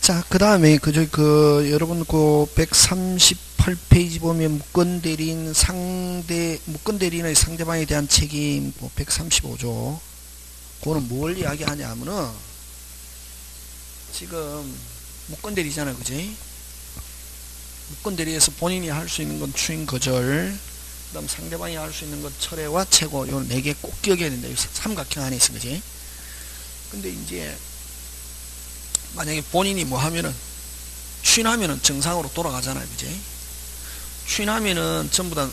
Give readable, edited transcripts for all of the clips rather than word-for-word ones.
자, 그 다음에, 여러분, 138페이지 보면, 묶건 대리인의 상대방에 대한 책임, 135조. 그거는 뭘 이야기하냐 하면은, 지금, 묶건 대리잖아요, 그지? 묶건 대리에서 본인이 할 수 있는 건 추인 거절, 그 다음 상대방이 할 수 있는 건 철회와 최고, 요 4개 꼭 기억해야 된다. 이 삼각형 안에 있어, 그지? 근데 이제, 만약에 본인이 뭐 하면은 추인하면은 정상으로 돌아가잖아요, 그지? 추인하면은 전부 다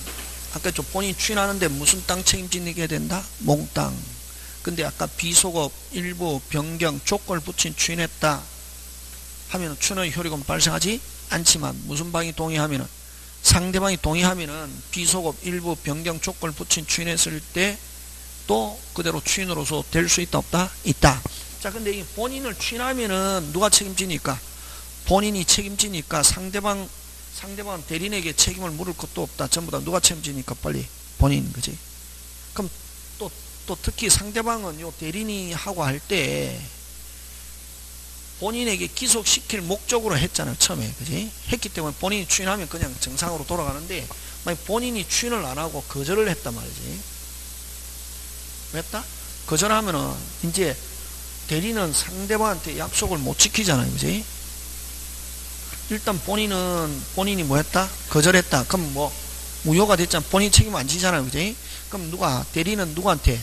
아까 좀 본인이 추인하는데 무슨 땅 책임지게 된다? 몽땅. 근데 아까 비소급 일부 변경 조건을 붙인 추인했다 하면은 추인의 효력은 발생하지 않지만 무슨 방이 동의하면은 상대방이 동의하면은 비소급 일부 변경 조건을 붙인 추인했을 때 또 그대로 추인으로서 될 수 있다 없다? 있다. 자, 근데 이 본인을 추인하면은 누가 책임지니까? 본인이 책임지니까 상대방은 대리인에게 책임을 물을 것도 없다. 전부 다 누가 책임지니까 빨리 본인, 그지? 그럼 또 특히 상대방은 요 대리인이 하고 할 때 본인에게 기속시킬 목적으로 했잖아요, 처음에, 그지? 했기 때문에 본인이 추인하면 그냥 정상으로 돌아가는데 만약 본인이 추인을 안 하고 거절을 했단 말이지. 왜 했다? 거절하면은 이제 대리는 상대방한테 약속을 못 지키잖아요, 그지? 일단 본인이 뭐 했다? 거절했다. 그럼 뭐 무효가 됐잖아. 본인 책임 안 지잖아요, 그지? 그럼 대리는 누구한테?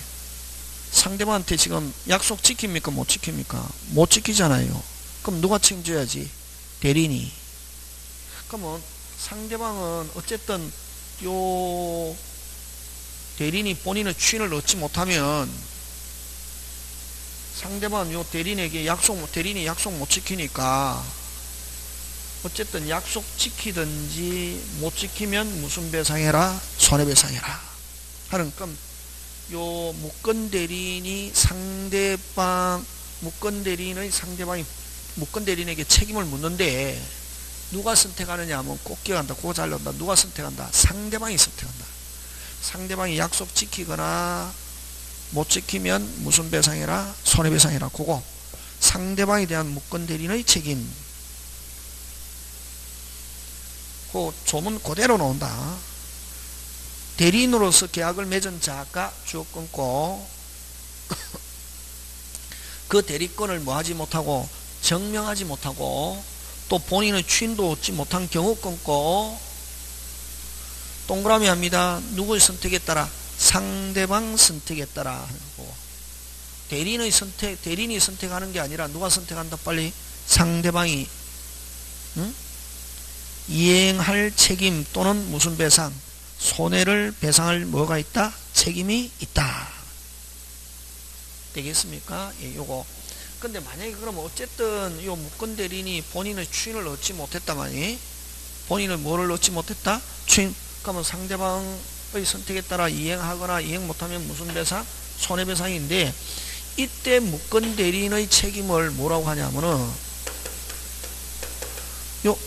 상대방한테 지금 약속 지킵니까? 못 지킵니까? 못 지키잖아요. 그럼 누가 책임져야지? 대리인이. 그러면 상대방은 어쨌든 대리인이 본인의 추인을 얻지 못하면 상대방은 대리인이 약속 못 지키니까 어쨌든 약속 지키든지 못 지키면 무슨 배상해라? 손해배상해라. 하는, 그럼 묶건 대리인의 묶건 대리인에게 책임을 묻는데 누가 선택하느냐 하면 꼭 기억한다. 그거 잘 나온다. 누가 선택한다? 상대방이 선택한다. 상대방이 약속 지키거나 못 지키면 무슨 배상해라? 손해배상해라. 그거 상대방에 대한 묶건 대리인의 책임. 그 조문 그대로 나온다. 대리인으로서 계약을 맺은 자가 주어 끊고 그 대리권을 뭐하지 못하고 증명하지 못하고 또 본인의 추인도 얻지 못한 경우 끊고 동그라미 합니다. 누구의 선택에 따라? 상대방 선택에 따라 하고 대리인이 선택하는 게 아니라 누가 선택한다? 빨리 상대방이 이행할 책임 또는 무슨 배상 손해를 배상할 뭐가 있다? 책임이 있다. 되겠습니까? 예, 요거. 근데 만약에 그러면 어쨌든 요 묶건 대리인이 본인의 추인을 얻지 못했다마니 본인은 뭐를 얻지 못했다? 추인. 그러면 상대방의 선택에 따라 이행하거나 이행 못하면 무슨 배상? 손해배상인데 이때 묶건 대리인의 책임을 뭐라고 하냐면은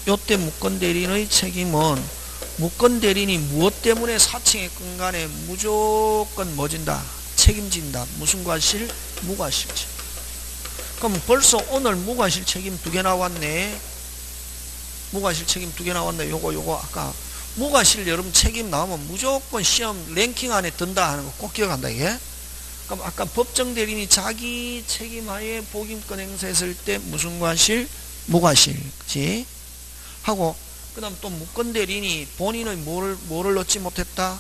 요때 묶건 대리인의 책임은 묶건 대리인이 무엇 때문에 사칭했건 간에 무조건 뭐진다? 책임진다. 무슨 과실? 무과실책. 그럼 벌써 오늘 무과실 책임 2개 나왔네. 무과실 책임 2개 나왔네. 요거 아까 무과실 여러분 책임 나오면 무조건 시험 랭킹 안에 든다 하는 거 꼭 기억한다, 이게. 그럼 아까 법정 대리인이 자기 책임하에 복임권 행사했을 때 무슨 과실? 무과실. 그치? 하고, 그 다음 또 묶건 대리인이 본인의 뭐를 얻지 못했다?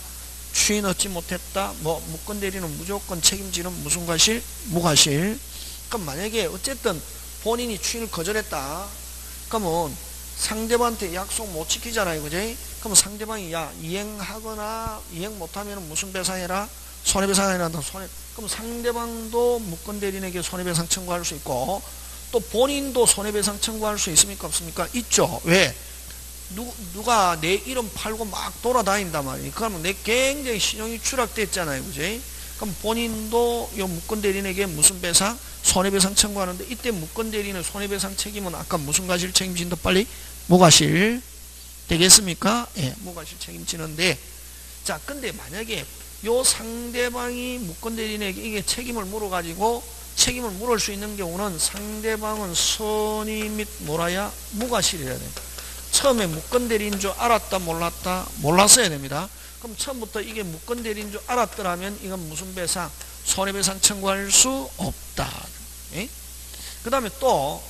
추인 얻지 못했다? 묶건 대리인은 무조건 책임지는 무슨 과실? 무과실. 그럼 만약에 어쨌든 본인이 추인을 거절했다. 그러면 상대방한테 약속 못 지키잖아요, 그지? 그럼 상대방이 이행하거나 이행 못하면 무슨 배상해라? 손해배상해라. 그럼 상대방도 묶건 대리인에게 손해배상 청구할 수 있고 또 본인도 손해배상 청구할 수 있습니까? 없습니까? 있죠. 왜? 누가 내 이름 팔고 막 돌아다닌단 말이에요. 그러면 내 굉장히 신용이 추락됐잖아요, 그지? 그럼 본인도 이 묶건 대리인에게 무슨 배상? 손해배상 청구하는데 이때 묶건 대리인의 손해배상 책임은 아까 무슨 과실 책임진다? 빨리 무과실 되겠습니까? 예, 무과실 책임지는데 자, 근데 만약에 요 상대방이 묶건 대리인에게 이게 책임을 물어가지고 책임을 물을 수 있는 경우는 상대방은 선의 및 뭐라야 무과실이어야 됩니다. 처음에 무건대리인 줄 알았다 몰랐다? 몰랐어야 됩니다. 그럼 처음부터 이게 무건대리인 줄 알았더라면 이건 무슨 배상? 손해배상 청구할 수 없다. 예? 그 다음에 또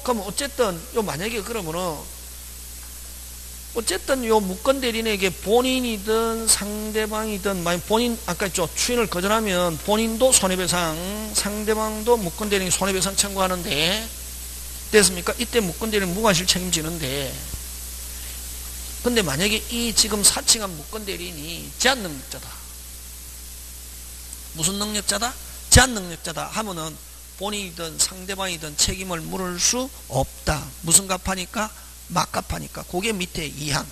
그럼 어쨌든 만약에 그러면은 어쨌든 무건대리인에게 본인이든 상대방이든 만약 본인 아까 있죠 추인을 거절하면 본인도 손해배상 상대방도 무건대리인 손해배상 청구하는데 됐습니까? 이때 무건대리인 무과실 책임지는데 근데 만약에 이 지금 사칭한 무건대리인이 제한능력자다. 무슨 능력자다? 제한능력자다 하면은 본인이든 상대방이든 책임을 물을 수 없다. 무슨 값하니까? 막값하니까. 그게 밑에 2항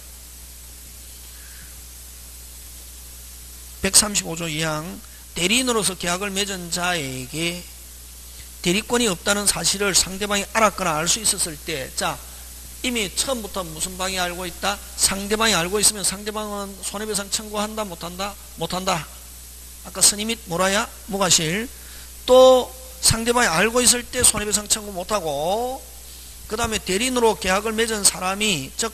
135조 2항 대리인으로서 계약을 맺은 자에게 대리권이 없다는 사실을 상대방이 알았거나 알 수 있었을 때 자 이미 처음부터 무슨 방이 알고 있다? 상대방이 알고 있으면 상대방은 손해배상 청구한다 못한다? 못한다. 아까 선의 및 뭐라야? 무과실. 또 상대방이 알고 있을 때 손해배상 청구 못하고 그 다음에 대리인으로 계약을 맺은 사람이 즉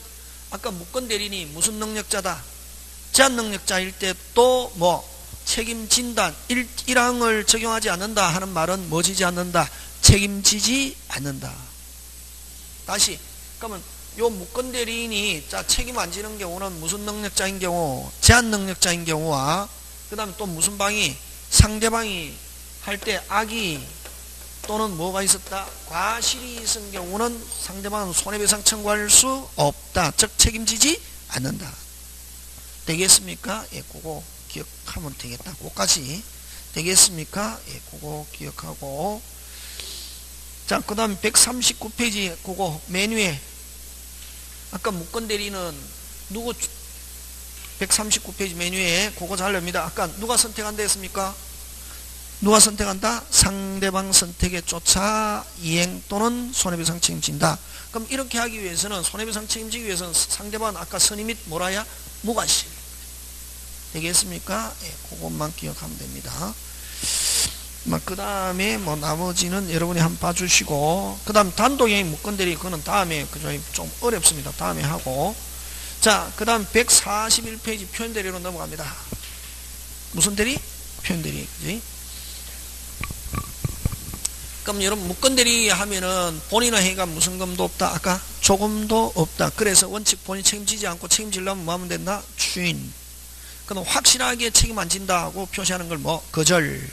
아까 무건대리인이 무슨 능력자다? 제한능력자일 때 또 책임진다 1항을 적용하지 않는다 하는 말은 뭐 지지 않는다? 책임지지 않는다. 다시 그러면 요 무건대리인이 자 책임 안 지는 경우는 무슨 능력자인 경우? 제한능력자인 경우와 그 다음에 또 무슨 방이? 상대방이 할 때 악의 또는 뭐가 있었다? 과실이 있은 경우는 상대방은 손해배상 청구할 수 없다. 즉 책임지지 않는다. 되겠습니까? 예, 그거 기억하면 되겠다. 그거까지 되겠습니까? 예, 그거 기억하고 자, 그 다음 139페이지 그거 메뉴에 아까 무건대리는 누구 139페이지 메뉴에 그거 잘릅니다. 아까 누가 선택한다 했습니까? 누가 선택한다? 상대방 선택에 쫓아 이행 또는 손해배상 책임진다. 그럼 이렇게 하기 위해서는 손해배상 책임지기 위해서는 상대방 아까 선의 및 뭐라야? 무과실. 되겠습니까? 예, 그것만 기억하면 됩니다. 그 다음에 나머지는 여러분이 한번 봐주시고 그 다음 단독의 무건대리 그거는 다음에 그죠? 좀 어렵습니다. 다음에 하고 자, 그 다음 141페이지 표현대리로 넘어갑니다. 무슨 대리? 표현대리. 그지? 그럼 여러분 무건대리 하면은 본인의 해가 무슨 금도 없다? 아까 조금도 없다. 그래서 원칙 본인 책임지지 않고 책임지려면 뭐 하면 된다? 추인. 그럼 확실하게 책임 안 진다 하고 표시하는 걸 거절.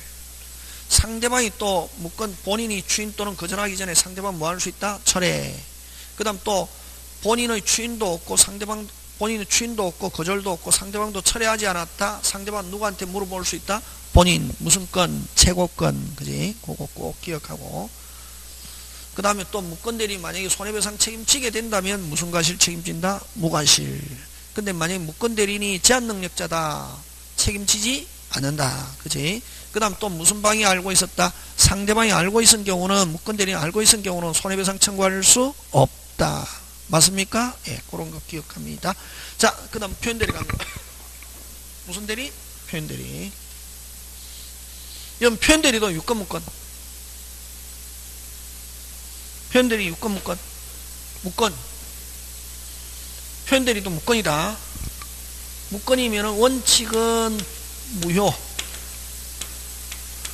상대방이 또 본인이 추인 또는 거절하기 전에 상대방 뭐 할 수 있다? 철회. 그 다음 또 본인의 추인도 없고 본인의 추인도 없고 거절도 없고 상대방도 철회하지 않았다. 상대방 누구한테 물어볼 수 있다? 본인 무슨 건? 최고건. 그지? 그거 꼭 기억하고 그 다음에 또 무건대리 만약에 손해배상 책임지게 된다면 무슨 과실 책임진다? 무과실. 근데 만약에 무건대리인이 제한능력자다. 책임지지 않는다. 그지? 그 다음 또 무슨 방이 알고 있었다? 상대방이 알고 있은 경우는 무건대리인이 알고 있은 경우는 손해배상 청구할 수 없다. 맞습니까? 예, 그런 거 기억합니다. 자, 그 다음 표현대리 갑니다. 무슨 대리? 표현대리. 이건 표현대리도 유권 무권. 표현대리 유권 무권. 무권. 표현대리도 무권이다. 무권이면 원칙은 무효.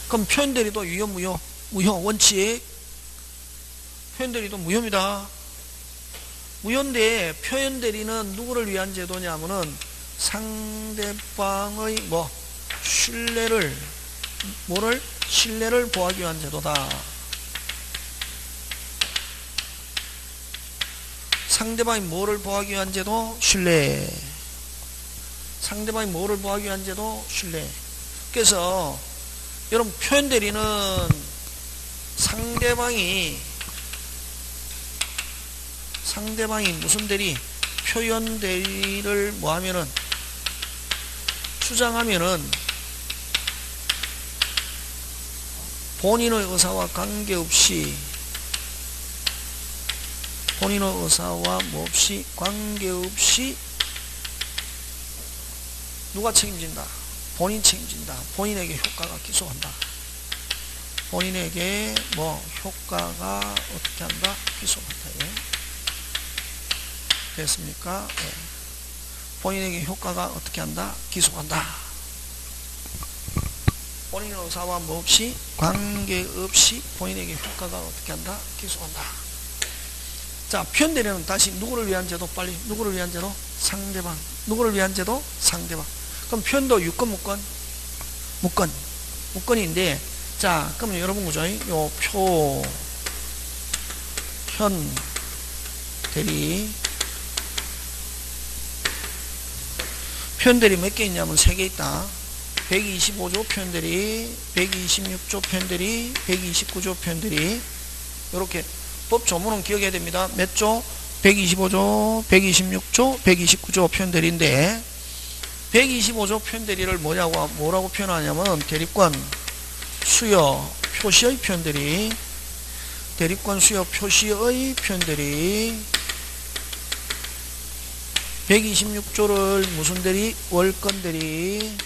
그럼 표현대리도 유효 무효? 무효. 원칙. 표현대리도 무효입니다. 무효인데 표현대리는 누구를 위한 제도냐면은 상대방의 신뢰를 신뢰를 보호하기 위한 제도다. 상대방이 뭐를 보호하기 위한 제도? 신뢰. 상대방이 뭐를 보호하기 위한 제도? 신뢰. 그래서 여러분 표현대리는 상대방이 무슨 대리? 표현대리를 뭐하면은 주장하면은 본인의 의사와 관계없이 관계없이 누가 책임진다? 본인 책임진다. 본인에게 효과가 기소한다. 본인에게 뭐 효과가 어떻게 한다? 기소한다. 예. 됐습니까? 예. 본인에게 효과가 어떻게 한다? 기소한다. 본인 의사와 뭐 없이 관계없이 본인에게 효과가 어떻게 한다? 기소한다. 자, 표현대리는 다시 누구를 위한 제도? 빨리 누구를 위한 제도? 상대방. 누구를 위한 제도? 상대방. 그럼 표현도 유권 무권? 무권인데, 자, 그러면 여러분 그죠? 요 표현 대리 몇 개 있냐면 3개 있다. 125조 표현대리, 126조 표현대리, 129조 표현대리. 요렇게 법 조문은 기억해야 됩니다. 몇 조? 125조, 126조, 129조 표현대리인데 125조 표현대리를 뭐라고 표현하냐면 대리권 수여 표시의 표현대리, 대리권 수여 표시의 표현대리. 126조를 무슨 대리? 월권 대리.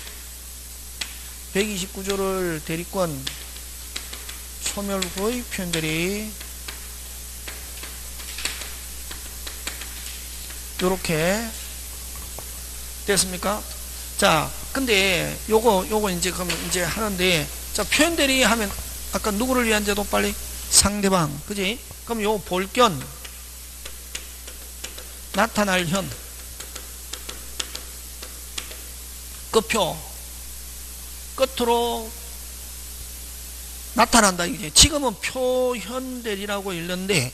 129조를 대리권 소멸 후의 표현대리. 요렇게 됐습니까? 자, 근데 요거 이제 그럼 이제 하는데, 자, 표현대리 하면 아까 누구를 위한 제도? 빨리 상대방, 그지? 그럼 요 볼견 나타날 현 끝표 끝으로 나타난다. 이제 지금은 표현대리라고 읽는데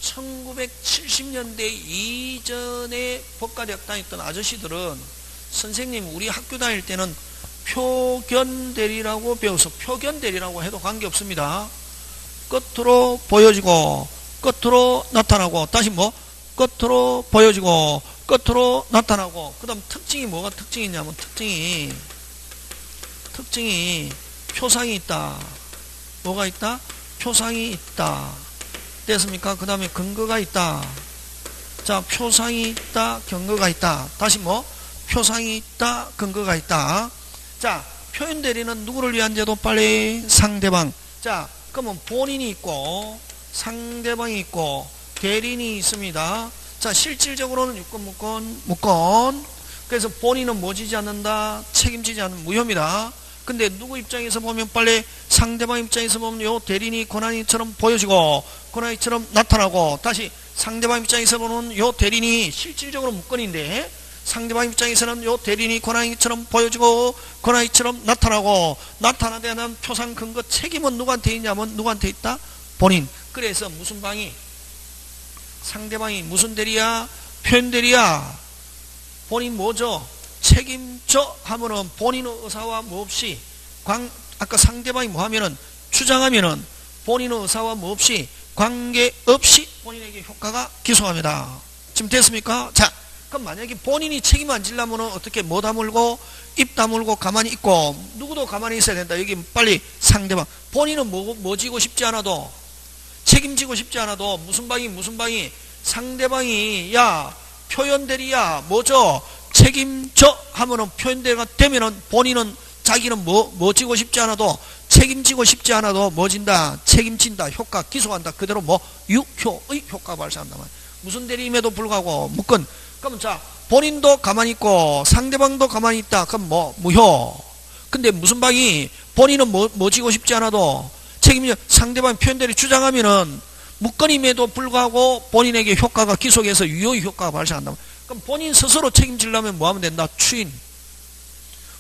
1970년대 이전에 법과대학 다녔던 아저씨들은 선생님 우리 학교 다닐 때는 표견대리라고 배워서 표견대리라고 해도 관계없습니다. 끝으로 보여지고 끝으로 나타나고 다시 뭐 끝으로 보여지고 끝으로 나타나고. 그 다음 특징이 뭐가 특징이 있냐면 특징이 표상이 있다. 뭐가 있다? 표상이 있다. 됐습니까? 그 다음에 근거가 있다. 자, 표상이 있다, 근거가 있다. 다시 뭐? 표상이 있다, 근거가 있다. 자, 표현대리는 누구를 위한 제도? 빨리 상대방. 자, 그러면 본인이 있고 상대방이 있고 대리인이 있습니다. 자, 실질적으로는 유권 무권. 그래서 본인은 뭐 지지 않는다? 책임지지 않는 무효입니다. 근데 누구 입장에서 보면 빨리 상대방 입장에서 보면 요 대리인이 권한이처럼 보여지고 권한이처럼 나타나고, 다시 상대방 입장에서 보면 요 대리인이 실질적으로 무권인데 상대방 입장에서는 요 대리인이 권한이처럼 보여지고 권한이처럼 나타나고, 나타나게 하는 표상 근거 책임은 누구한테 있냐면 누구한테 있다? 본인. 그래서 무슨 방이? 상대방이 무슨 대리야? 표현대리야. 본인 뭐죠? 책임져 하면은 본인의 의사와 뭐 없이 아까 상대방이 뭐 하면은 주장하면은 본인의 의사와 뭐 없이 관계없이 본인에게 효과가 기소합니다. 지금 됐습니까? 자, 그럼 만약에 본인이 책임 안 지려면은 어떻게 뭐 다물고 입 다물고 가만히 있고, 누구도 가만히 있어야 된다. 여기 빨리 상대방. 본인은 뭐 지고 싶지 않아도 책임지고 싶지 않아도 무슨 방이 상대방이 야 표현대리야 뭐죠? 책임져 하면은 표현대리가 되면은 본인은 자기는 뭐 지고 싶지 않아도 책임지고 싶지 않아도 뭐 진다? 책임진다. 효과 기소한다. 그대로 뭐 유효의 효과 발생한다. 무슨 대리임에도 불구하고 무권. 그럼 자, 본인도 가만히 있고 상대방도 가만히 있다. 그럼 뭐 무효. 근데 무슨 방이 본인은 뭐 지고 싶지 않아도 책임져 상대방 표현대리 주장하면은 무권임에도 불구하고 본인에게 효과가 기속해서 유효의 효과가 발생한다. 그럼 본인 스스로 책임지려면 뭐 하면 된다? 추인.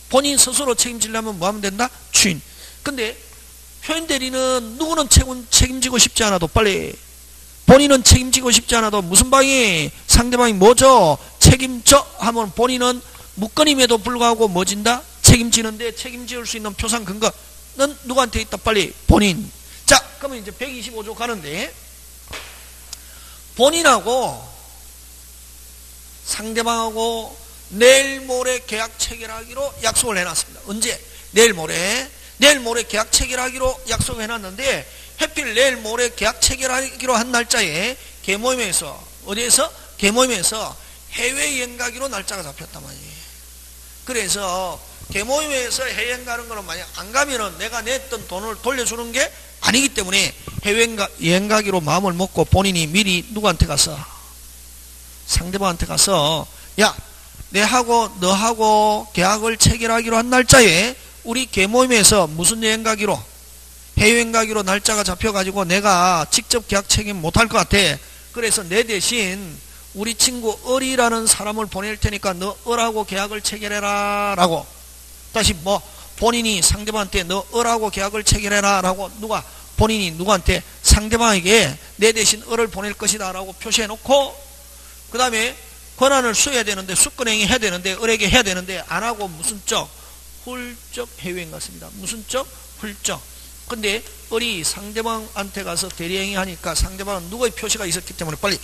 본인 스스로 책임지려면 뭐 하면 된다? 추인. 근데 표현대리는 누구는 책임지고 싶지 않아도 빨리 본인은 책임지고 싶지 않아도 무슨 방이 상대방이 뭐죠? 책임져 하면 본인은 무권임에도 불구하고 뭐 진다? 책임지는데 책임지을 수 있는 표상 근거는 누구한테 있다? 빨리 본인. 자, 그러면 이제 125조 가는데 본인하고 상대방하고 내일 모레 계약 체결하기로 약속을 해놨습니다. 언제? 내일 모레 계약 체결하기로 약속을 해놨는데 하필 내일 모레 계약 체결하기로 한 날짜에 계모임에서 어디에서? 계모임에서 해외여행 가기로 날짜가 잡혔단 말이에요. 그래서 계모임에서 해외여행 가는 거는 만약 안 가면은 내가 냈던 돈을 돌려주는 게 아니기 때문에 여행 가기로 마음을 먹고 본인이 미리 누구한테 가서 상대방한테 가서 야 내하고 너하고 계약을 체결하기로 한 날짜에 우리 계모임에서 무슨 여행 가기로 해외여행 가기로 날짜가 잡혀가지고 내가 직접 계약 책임 못할 것 같아. 그래서 내 대신 우리 친구 을이라는 사람을 보낼 테니까 너 을하고 계약을 체결해라 라고. 다시 뭐 본인이 상대방한테 너 을하고 계약을 체결해라 라고 본인이 누구한테 상대방에게 내 대신 을을 보낼 것이다 라고 표시해 놓고 그 다음에 권한을 수여해야 되는데 수권행위 해야 되는데 을에게 해야 되는데 안 하고 무슨 적? 훌쩍 해외여행 갔습니다. 무슨 적? 훌쩍. 근데 을이 상대방한테 가서 대리행위 하니까 상대방은 누구의 표시가 있었기 때문에 빨리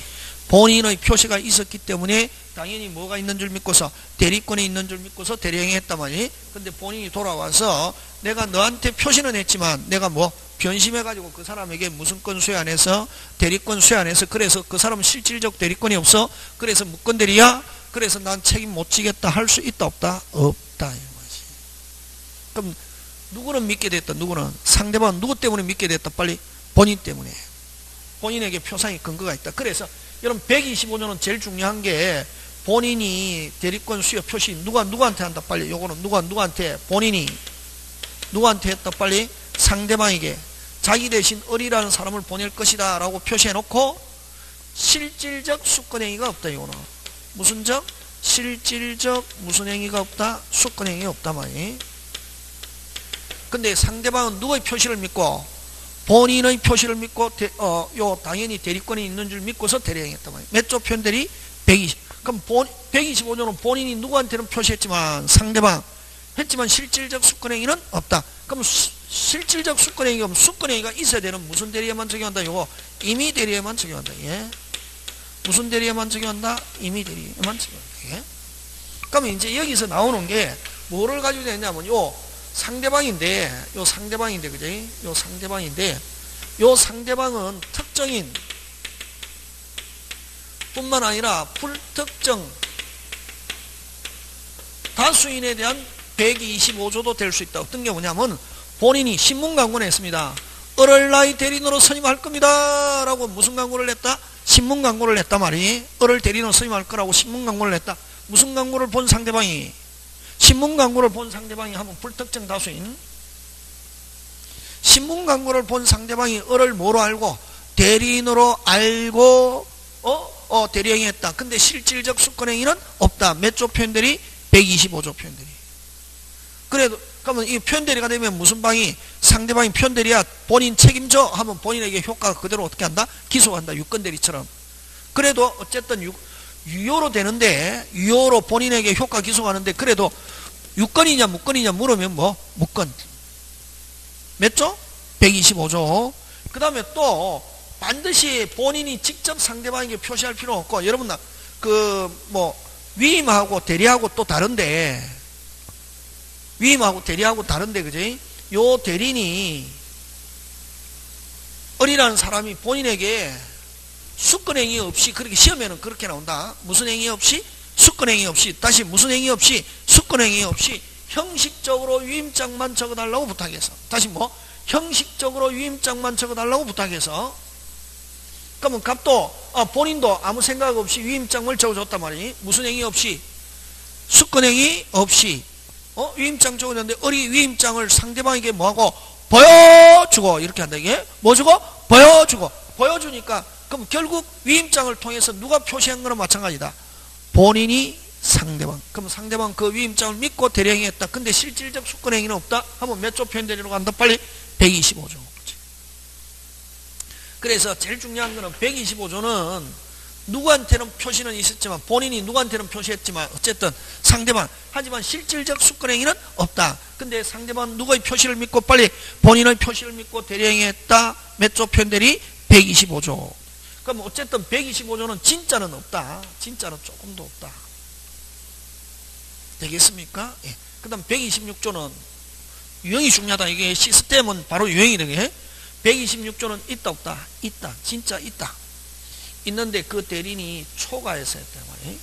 본인의 표시가 있었기 때문에 당연히 뭐가 있는 줄 믿고서 대리권이 있는 줄 믿고서 대리행위 했단 말이에요. 근데 본인이 돌아와서 내가 너한테 표시는 했지만 내가 뭐 변심해가지고 그 사람에게 무슨 권 수여 안 해서 대리권 수여 안 해서 그래서 그 사람은 실질적 대리권이 없어. 그래서 무권 대리야. 그래서 난 책임 못 지겠다 할 수 있다 없다? 없다. 그럼 누구는 믿게 됐다. 누구는 상대방은 누구 때문에 믿게 됐다. 빨리 본인 때문에. 본인에게 표상의 근거가 있다. 그래서 여러분 125조는 제일 중요한 게 본인이 대리권 수여 표시 누구한테 한다. 빨리 요거는 누구한테 본인이 누구한테 했다. 빨리 상대방에게 자기 대신 을이라는 사람을 보낼 것이다 라고 표시해 놓고 실질적 수권행위가 없다. 이거는 무슨 적? 실질적 무슨 행위가 없다? 수권행위 없다 말이. 근데 상대방은 누구의 표시를 믿고 본인의 표시를 믿고 당연히 대리권이 있는 줄 믿고서 대리행했단 말이에요. 몇 조 편대리? 120. 그럼 125조는 본인이 누구한테는 표시했지만 상대방 했지만 실질적 수권행위는 없다. 그럼 실질적 수권행위가 없으면 수권행위가 있어야 되는 무슨 대리에만 적용한다? 요거 임의 대리에만 적용한다. 예. 무슨 대리에만 적용한다? 임의 대리에만 적용한다. 예. 그러면 이제 여기서 나오는 게 뭐를 가지고 되냐면 요 상대방인데 그지? 요 상대방은 특정인 뿐만 아니라 불특정 다수인에 대한 125조도 될 수 있다. 어떤 게 뭐냐면 본인이 신문 광고를 했습니다. 을을 나의 대리인으로 선임할 겁니다 라고 무슨 광고를 냈다? 신문 광고를 냈단 말이. 을을 대리인으로 선임할 거라고 신문 광고를 냈다. 무슨 광고를 본 상대방이? 신문 광고를 본 상대방이 하면 불특정 다수인. 신문 광고를 본 상대방이 을을 뭐로 알고? 대리인으로 알고 대리행위 했다. 근데 실질적 수권행위는 없다. 몇 조 표현들이? 125조 표현들이. 그래도 그러면 이 표현대리가 되면 무슨 방이? 상대방이 표현대리야 본인 책임져 하면 본인에게 효과가 그대로 어떻게 한다? 기소한다. 유권대리처럼. 그래도 어쨌든 유효로 되는데 유효로 본인에게 효과 기소하는데 그래도 유권이냐 무권이냐 물으면 뭐? 무권. 몇 조? 125조. 그 다음에 또 반드시 본인이 직접 상대방에게 표시할 필요 없고 여러분 위임하고 대리하고 또 다른데 위임하고 대리하고 다른데 그지? 요 대리인이 을이라는 사람이 본인에게 수권행위 없이 그렇게 시험에는 그렇게 나온다. 무슨 행위 없이? 수권행위 없이. 다시 무슨 행위 없이? 수권행위 없이 형식적으로 위임장만 적어달라고 부탁해서. 다시 뭐? 형식적으로 위임장만 적어달라고 부탁해서. 그러면 갑도 본인도 아무 생각 없이 위임장을 적어줬단 말이니. 무슨 행위 없이? 수권행위 없이 위임장 적어줬는데 을이 위임장을 상대방에게 뭐하고? 보여주고 이렇게 한다. 이게 뭐 주고? 보여주고. 보여주니까 그럼 결국 위임장을 통해서 누가 표시한 거나 마찬가지다. 본인이 상대방. 그럼 상대방 그 위임장을 믿고 대리행위했다. 근데 실질적 수권행위는 없다. 하면 몇 조 표현대리로 간다. 빨리 125조. 그래서 제일 중요한 거는 125조는 누구한테는 표시는 있었지만 본인이 누구한테는 표시했지만 어쨌든 상대방 하지만 실질적 수권행위는 없다. 근데 상대방 누구의 표시를 믿고 빨리 본인의 표시를 믿고 대리행위했다. 몇 조 표현대리? 125조. 그럼 어쨌든 125조는 진짜는 없다. 진짜는 조금도 없다. 되겠습니까? 예. 그 다음 126조는 유형이 중요하다. 이게 시스템은 바로 유형이 되게 126조는 있다 없다? 있다. 진짜 있다. 있는데 그 대리인이 초과해서 했단 말이에요.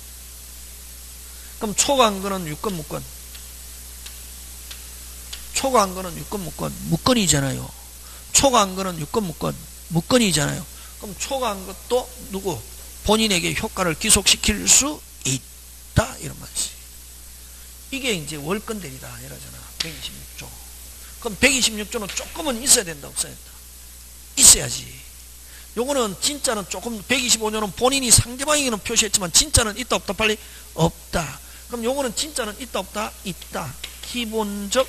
그럼 초과한 거는 유권 무권? 초과한 거는 유권 무권? 무권이잖아요. 초과한 거는 유권, 무권. 무권이잖아요. 그럼 초과한 것도 누구? 본인에게 효과를 기속시킬 수 있다. 이런 말이지. 이게 이제 월권 대리다. 이러잖아. 126조. 그럼 126조는 조금은 있어야 된다. 없어야 된다. 있어야지. 요거는 진짜는 조금 125조는 본인이 상대방에게는 표시했지만 진짜는 있다 없다 빨리 없다. 그럼 요거는 진짜는 있다 없다 있다. 기본적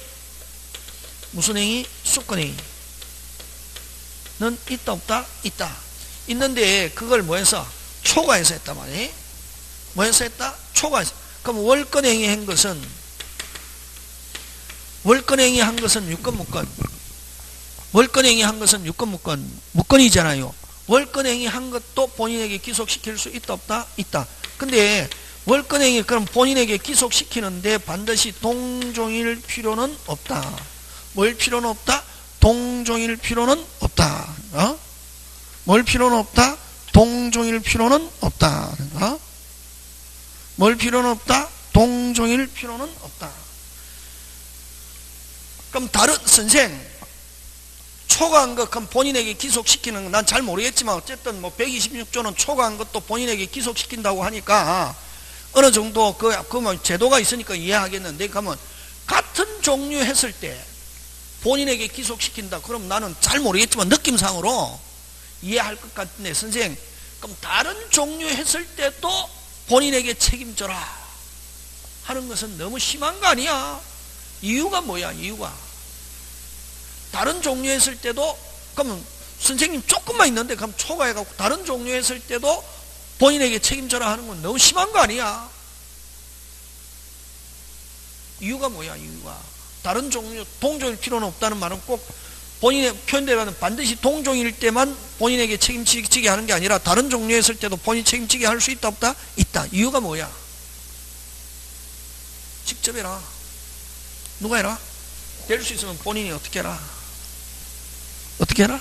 무슨 행위? 수권행위는 있다 없다 있다. 있는데 그걸 뭐해서? 초과해서 했다 말이에요. 뭐해서 했다? 초과해서. 그럼 월권행위 한 것은 월권행위 한 것은 유권 무권. 월권행위 한 것은 유권 무권. 무권이잖아요. 월권행위 한 것도 본인에게 기속시킬 수 있다 없다 있다. 근데 월권행위 그럼 본인에게 기속시키는데 반드시 동종일 필요는 없다. 뭘 필요는 없다? 동종일 필요는 없다. 뭘 필요는 없다? 동종일 필요는 없다. 뭘 필요는 없다? 동종일 필요는 없다. 그럼 다른 선생 초과한 것 그럼 본인에게 기속시키는 건 난 잘 모르겠지만 어쨌든 뭐 126조는 초과한 것도 본인에게 기속시킨다고 하니까 어느 정도 뭐 제도가 있으니까 이해하겠는데 그러면 같은 종류 했을 때 본인에게 기속시킨다. 그럼 나는 잘 모르겠지만 느낌상으로 이해할 것 같은데 선생 그럼 다른 종류 했을 때도 본인에게 책임져라 하는 것은 너무 심한 거 아니야? 이유가 뭐야? 이유가 다른 종류 했을 때도 그러면 선생님 조금만 있는데 그럼 초과해갖고 다른 종류 했을 때도 본인에게 책임져라 하는 건 너무 심한 거 아니야? 이유가 뭐야? 이유가 다른 종류 동종일 필요는 없다는 말은 꼭 본인의 표현대로는 반드시 동종일 때만 본인에게 책임지게 하는 게 아니라 다른 종류 했을 때도 본인 책임지게 할 수 있다 없다? 있다. 이유가 뭐야? 직접 해라. 누가 해라? 될 수 있으면 본인이 어떻게 해라? 어떻게 해라?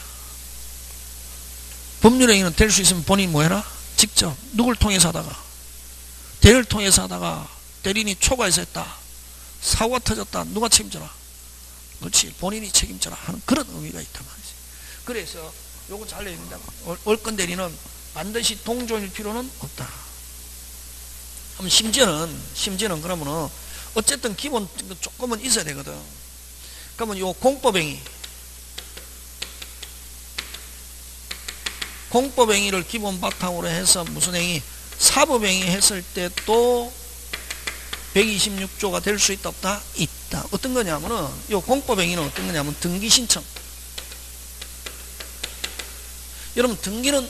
법률행위는 될 수 있으면 본인이 뭐 해라? 직접 누굴 통해서 하다가 대리를 통해서 하다가 대리인이 초과해서 했다. 사고가 터졌다. 누가 책임져라? 그렇지. 본인이 책임져라 하는 그런 의미가 있단 말이지. 그래서 요거 잘 내야 된다. 월권 대리는 반드시 동종일 필요는 없다. 그럼 심지어는 그러면은 어쨌든 기본 조금은 있어야 되거든. 그러면 요 공법행위를 기본 바탕으로 해서 무슨 행위? 사법행위 했을 때도 126조가 될 수 있다 없다? 있다. 어떤 거냐면은 요 공법행위는 어떤 거냐면 등기신청. 여러분 등기는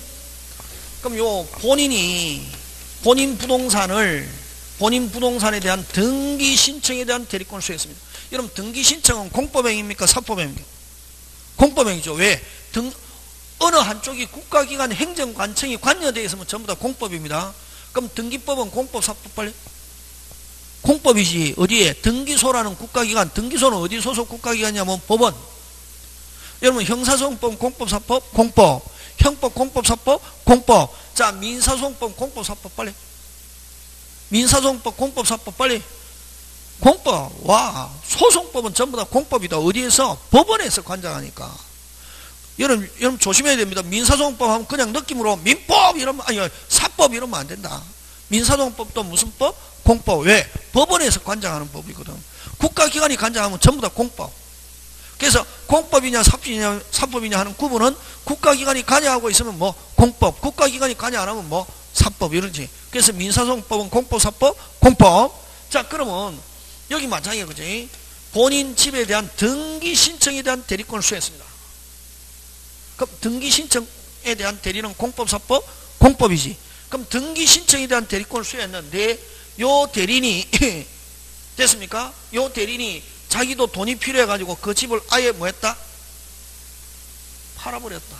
그럼 요 본인 부동산에 대한 등기신청에 대한 대리권을 수행했습니다. 여러분 등기신청은 공법행위입니까? 사법행위입니까? 공법행위죠. 왜? 어느 한쪽이 국가기관 행정관청이 관여되어 있으면 전부 다 공법입니다. 그럼 등기법은 공법, 사법 빨리? 공법이지. 어디에? 등기소라는 국가기관. 등기소는 어디 소속 국가기관이냐면 법원. 여러분 형사소송법, 공법, 사법, 공법. 형법, 공법, 사법, 공법. 자 민사소송법, 공법, 사법 빨리. 민사소송법, 공법, 사법 빨리. 공법. 와 소송법은 전부 다 공법이다. 어디에서? 법원에서 관장하니까. 여러분 조심해야 됩니다. 민사소송법 하면 그냥 느낌으로 민법 이러면 아니 사법 이러면 안 된다. 민사소송법도 무슨 법? 공법. 왜? 법원에서 관장하는 법이거든. 국가기관이 관장하면 전부 다 공법. 그래서 공법이냐 사법이냐 하는 구분은 국가기관이 관여하고 있으면 뭐 공법, 국가기관이 관여 안 하면 뭐 사법 이러지. 그래서 민사소송법은 공법, 사법, 공법. 자 그러면 여기 마찬가지야. 그지? 본인 집에 대한 등기신청에 대한 대리권을 수행했습니다. 그럼 등기신청에 대한 대리는 공법, 사법, 공법이지. 그럼 등기신청에 대한 대리권을 수행했는데 요 대리인이 됐습니까? 요 대리인이 자기도 돈이 필요해가지고 그 집을 아예 뭐 했다? 팔아버렸다.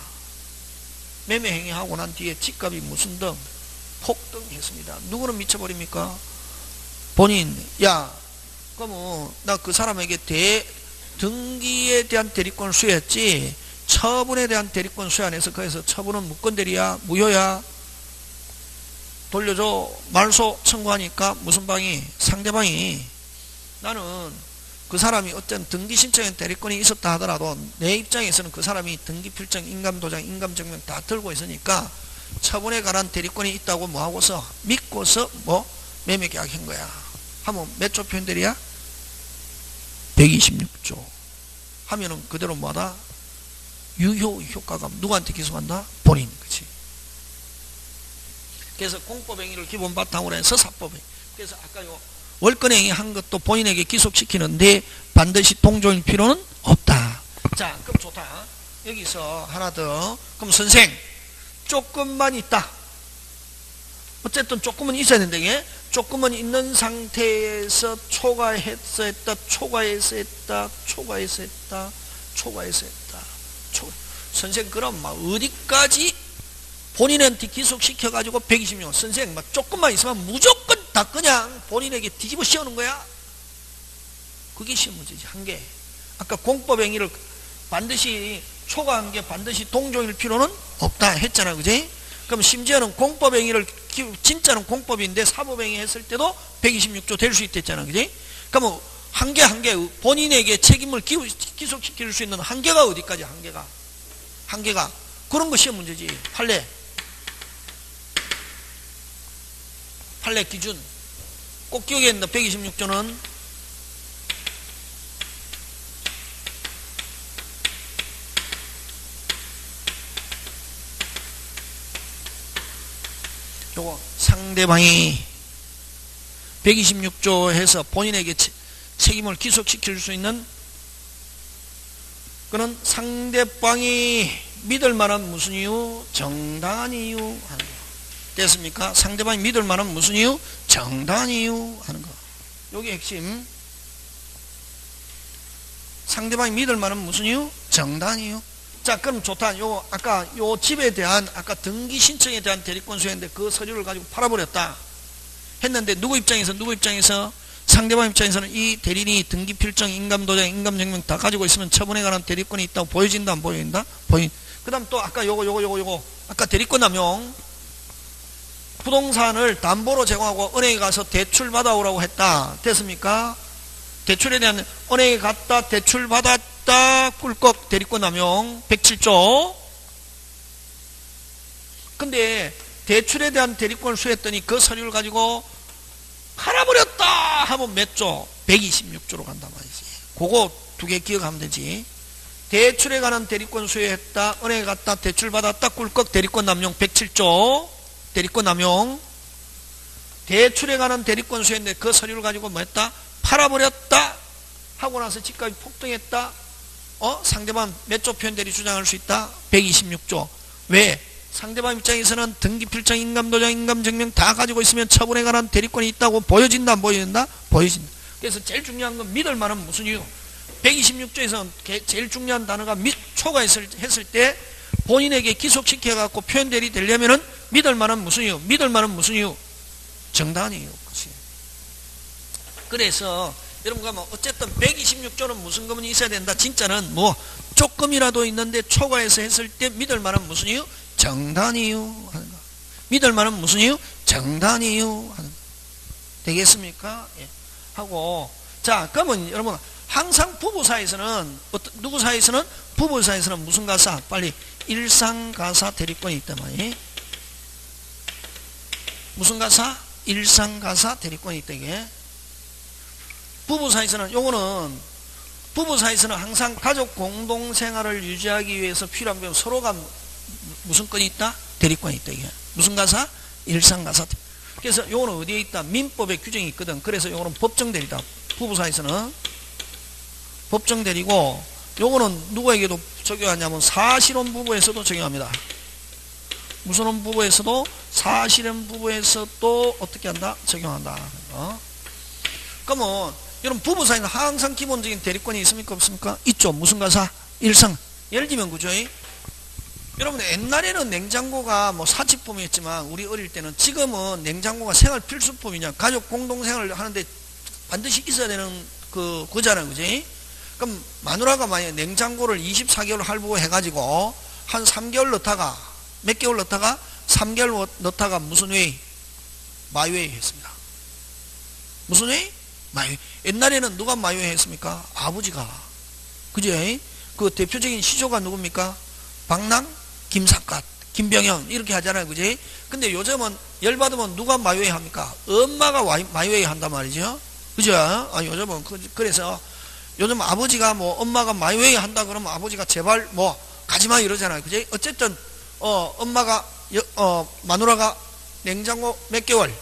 매매행위하고 난 뒤에 집값이 무슨 등? 폭등했습니다. 누구는 미쳐버립니까? 본인. 야 그러면 나 그 사람에게 등기에 대한 대리권을 수행했지 처분에 대한 대리권 수행 안 해서 그래서 처분은 무권대리야 무효야 돌려줘 말소 청구하니까 무슨 방이 상대방이 나는 그 사람이 어떤 등기 신청에 대리권이 있었다 하더라도 내 입장에서는 그 사람이 등기 필정, 인감도장, 인감증명 다 들고 있으니까 처분에 관한 대리권이 있다고 뭐 하고서 믿고서 뭐 매매 계약한 거야. 하면 몇 조 표현들이야? 126조. 하면은 그대로 뭐다? 유효 효과가 누구한테 기소한다? 본인. 그치? 그래서 공법행위를 기본 바탕으로 해서 사법행위. 그래서 아까 요 월권행위 한 것도 본인에게 기속시키는데 반드시 동조일 필요는 없다. 자, 그럼 좋다. 여기서 하나 더. 그럼 선생, 조금만 있다. 어쨌든 조금은 있어야 된다. 이게 조금은 있는 상태에서 초과해서 했다, 초과해서 했다, 초과해서 했다, 초과해서 했다. 선생, 그럼 막 어디까지 본인한테 기속시켜가지고 126. 선생, 막 조금만 있으면 무조건 다 그냥 본인에게 뒤집어 씌우는 거야. 그게 시험 문제지. 한 개. 아까 공법행위를 반드시 초과한 게 반드시 동조일 필요는 없다 했잖아. 그지? 그럼 심지어는 공법행위를 진짜는 공법인데 사법행위 했을 때도 126조 될 수 있댔잖아. 그지? 그럼 한 개 본인에게 책임을 기속시킬 수 있는 한계가 어디까지? 한계가 그런 거 시험 문제지. 판례 기준 꼭 기억해야 된다. 126조는 요거 상대방이 126조 해서 본인에게 책임을 기속시킬 수 있는 그는 상대방이 믿을 만한 무슨 이유? 정당한 이유 하는 거. 됐습니까? 상대방이 믿을 만한 무슨 이유? 정당한 이유 하는 거. 요게 핵심. 상대방이 믿을 만한 무슨 이유? 정당한 이유. 자, 그럼 좋다. 요 아까 요 집에 대한 아까 등기 신청에 대한 대리권 수였는데 그 서류를 가지고 팔아버렸다 했는데 누구 입장에서 상대방 입장에서는 이 대리인이 등기 필정, 인감도장, 인감증명 다 가지고 있으면 처분에 관한 대리권이 있다고 보여진다 안 보여진다? 그 다음 또 아까 요거 아까 대리권 남용 부동산을 담보로 제공하고 은행에 가서 대출 받아오라고 했다. 됐습니까? 대출에 대한 은행에 갔다 대출 받았다 꿀꺽 대리권 남용 107조. 근데 대출에 대한 대리권을 수했더니 그 서류를 가지고 팔아버렸다 하면 몇 조? 126조로 간단 말이지. 그거 두 개 기억하면 되지. 대출에 관한 대리권 수여했다, 은행에 갔다 대출 받았다 꿀꺽 대리권 남용 107조. 대리권 남용. 대출에 관한 대리권 수였는데 그 서류를 가지고 뭐 했다? 팔아버렸다 하고 나서 집값이 폭등했다. 상대방 몇 조 표현대리 주장할 수 있다? 126조. 왜? 상대방 입장에서는 등기 필정, 인감도장, 인감증명 다 가지고 있으면 처분에 관한 대리권이 있다고 보여진다 안 보여진다? 보여진다. 그래서 제일 중요한 건 믿을 만한 무슨 이유? 126조에서 제일 중요한 단어가 초과했을 때 본인에게 기속시켜갖고 표현대리 되려면은 믿을 만한 무슨 이유? 믿을 만한 무슨 이유? 정당한 이유. 그치? 그래서 여러분가 뭐 어쨌든 126조는 무슨 거문이 있어야 된다. 진짜는 뭐 조금이라도 있는데 초과해서 했을 때 믿을 만한 무슨 이유? 정당한 이유 하는 거. 믿을 만한 무슨 이유? 정당한 이유 하는 거. 되겠습니까? 예. 하고 자 그러면 여러분 항상 부부 사이에서는 누구 사이에서는? 부부 사이에서는 무슨 가사? 빨리 일상가사 대리권이 있단 말이에요. 무슨 가사? 일상가사 대리권이 있다 이게. 부부 사이에서는 요거는 부부 사이에서는 항상 가족 공동생활을 유지하기 위해서 필요한 게 서로가 무슨 건이 있다? 대리권이 있다 이게. 무슨 가사? 일상가사. 그래서 요거는 어디에 있다? 민법에 규정이 있거든. 그래서 요거는 법정대리다. 부부 사이에서는 법정대리고 요거는 누구에게도 적용하냐면 사실혼 부부에서도 적용합니다. 무슨 부부에서도 사실혼 부부에서도 어떻게 한다? 적용한다. 그러면 여러분 부부 사이는 항상 기본적인 대리권이 있습니까? 없습니까? 있죠. 무슨 가사? 일상. 예를 들면 그죠? 여러분 옛날에는 냉장고가 뭐 사치품이었지만 우리 어릴 때는 지금은 냉장고가 생활 필수품이냐. 가족 공동생활을 하는데 반드시 있어야 되는 그거잖아요. 그지? 그럼 마누라가 만약에 냉장고를 24개월 할부 해가지고 한 3개월 넣다가 몇 개월 넣다가 3개월 넣다가 무슨 회의? 마이웨이 했습니다. 무슨 회의? 옛날에는 누가 마요했습니까? 아버지가. 그제? 그 대표적인 시조가 누굽니까? 박랑, 김삿갓, 김병현 이렇게 하잖아요. 그제? 근데 요즘은 열받으면 누가 마요회 합니까? 엄마가 마요회 한단 말이죠. 그죠? 요즘은 그래서 요즘 아버지가 뭐 엄마가 마요회 한다 그러면 아버지가 제발 뭐 가지마 이러잖아요. 그제? 어쨌든 엄마가 마누라가 냉장고 몇 개월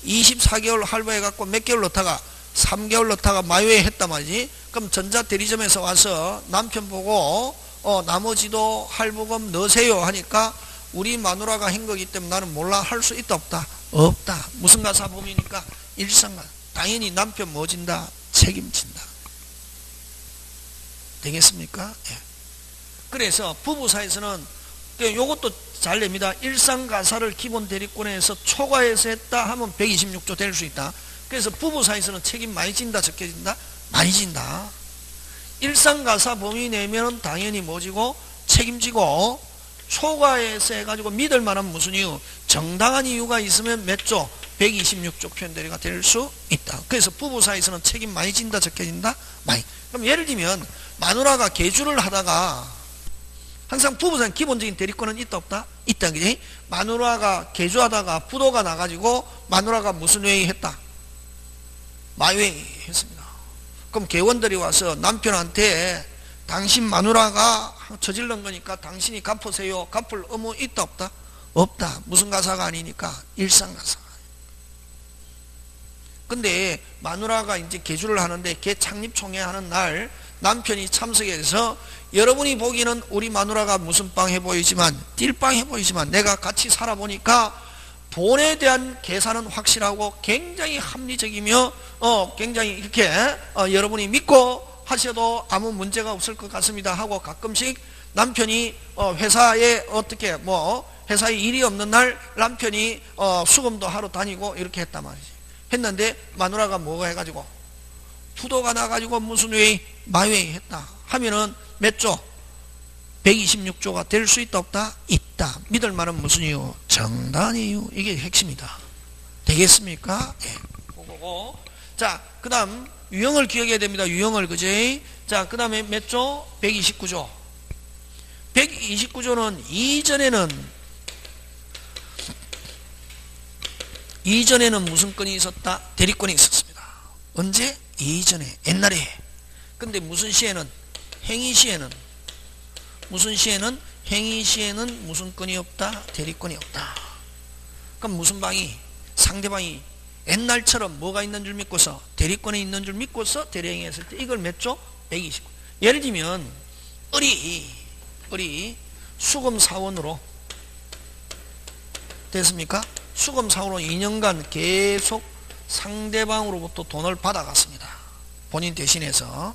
24개월 할부해갖고 몇 개월 넣다가 3개월 넣다가 마요회 했단 말이지. 그럼 전자대리점에서 와서 남편 보고 나머지도 할부금 넣으세요 하니까 우리 마누라가 한 거기 때문에 나는 몰라 할 수 있다 없다? 없다. 무슨 가사 범위니까 일상가. 당연히 남편 뭐 진다? 책임진다. 되겠습니까? 예. 그래서 부부 사이에서는 요것도 잘 냅니다. 일상가사를 기본 대리권에서 초과해서 했다 하면 126조 될 수 있다. 그래서 부부 사이에서는 책임 많이 진다 적게 진다? 많이 진다. 일상가사 범위 내면 당연히 뭐지고 책임지고 초과해서 해가지고 믿을 만한 무슨 이유? 정당한 이유가 있으면 몇 조? 126조 편대리가 될 수 있다. 그래서 부부 사이에서는 책임 많이 진다 적게 진다? 많이. 그럼 예를 들면 마누라가 계주를 하다가 항상 부부 사이 기본적인 대리권은 있다 없다? 있다. 그지? 마누라가 계주하다가 부도가 나가지고 마누라가 무슨 회의 했다? 마회의 했습니다. 그럼 개원들이 와서 남편한테 당신 마누라가 저질른 거니까 당신이 갚으세요. 갚을 의무 있다 없다? 없다. 무슨 가사가 아니니까 일상가사가. 근데 마누라가 이제 계주를 하는데 개 창립총회 하는 날 남편이 참석해서 여러분이 보기에는 우리 마누라가 무슨 빵 해보이지만 띨빵 해보이지만 내가 같이 살아보니까 돈에 대한 계산은 확실하고 굉장히 합리적이며 굉장히 이렇게 여러분이 믿고 하셔도 아무 문제가 없을 것 같습니다 하고 가끔씩 남편이 회사에 어떻게 회사에 일이 없는 날 남편이 수금도 하러 다니고 이렇게 했단 말이지. 했는데 마누라가 뭐가 해가지고 부도가 나가지고 무슨 회의 마회의 했다 하면은 몇 조? 126조가 될 수 있다 없다? 있다. 믿을 만한 무슨 이유? 정당한 이유. 이게 핵심이다. 되겠습니까? 예. 그거고. 자, 그 다음 유형을 기억해야 됩니다. 유형을. 그제? 자, 그 다음에 몇 조? 129조. 129조는 이전에는 무슨 건이 있었다? 대리권이 있었습니다. 언제? 이전에. 옛날에. 근데 무슨 시에는? 행위시에는. 무슨 시에는? 행위시에는 무슨 건이 없다? 대리권이 없다. 그럼 무슨 방이? 상대방이 옛날처럼 뭐가 있는 줄 믿고서 대리권이 있는 줄 믿고서 대리행위했을 때 이걸 몇 조? 129. 예를 들면 을이 수금사원으로 됐습니까? 수금사원으로 2년간 계속 상대방으로부터 돈을 받아갔습니다. 본인 대신해서.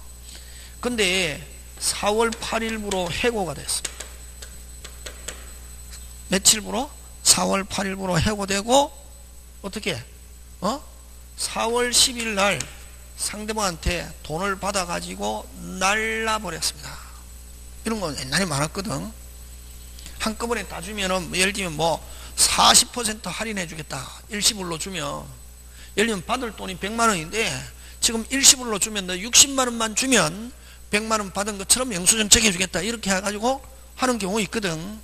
근데 4월 8일부로 해고가 됐습니다. 며칠부로? 4월 8일부로 해고되고 어떻게? 4월 10일 날 상대방한테 돈을 받아가지고 날라버렸습니다. 이런 거 옛날에 많았거든. 한꺼번에 다 주면은 예를 들면 40% 할인해 주겠다. 일시불로 주면 예를 들면 받을 돈이 100만 원인데 지금 일시불로 주면 너 60만 원만 주면 100만 원 받은 것처럼 영수증 적해 주겠다. 이렇게 해가지고 하는 경우 있거든.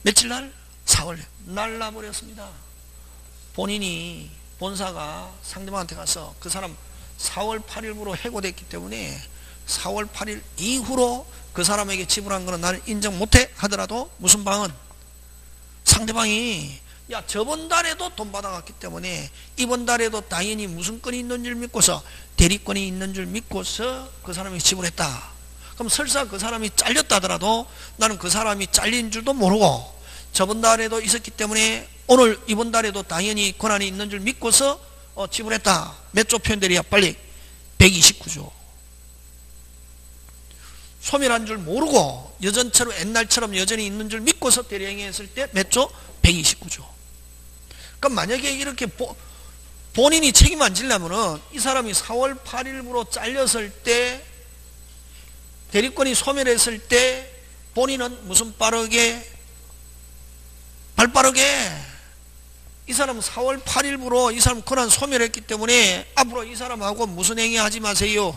며칠 날? 4월 날라버렸습니다. 본인이 본사가 상대방한테 가서 그 사람 4월 8일부로 해고됐기 때문에 4월 8일 이후로 그 사람에게 지불한 거는 나는 인정 못해 하더라도 무슨 방은 상대방이 야 저번 달에도 돈 받아갔기 때문에 이번 달에도 당연히 무슨 건이 있는 줄 믿고서 대리권이 있는 줄 믿고서 그 사람이 지불했다. 그럼 설사 그 사람이 잘렸다 하더라도 나는 그 사람이 잘린 줄도 모르고 저번 달에도 있었기 때문에 오늘 이번 달에도 당연히 권한이 있는 줄 믿고서 지불했다. 몇 조 표현들이야 빨리? 129조. 소멸한 줄 모르고 여전처럼 옛날처럼 여전히 있는 줄 믿고서 대리행위했을 때 몇 조? 129조. 그럼 만약에 이렇게 본인이 책임 안 지려면은 이 사람이 4월 8일부로 잘렸을 때 대리권이 소멸했을 때 본인은 무슨 빠르게 발빠르게 이 사람은 4월 8일부로 이 사람 권한 소멸했기 때문에 앞으로 이 사람하고 무슨 행위 하지 마세요,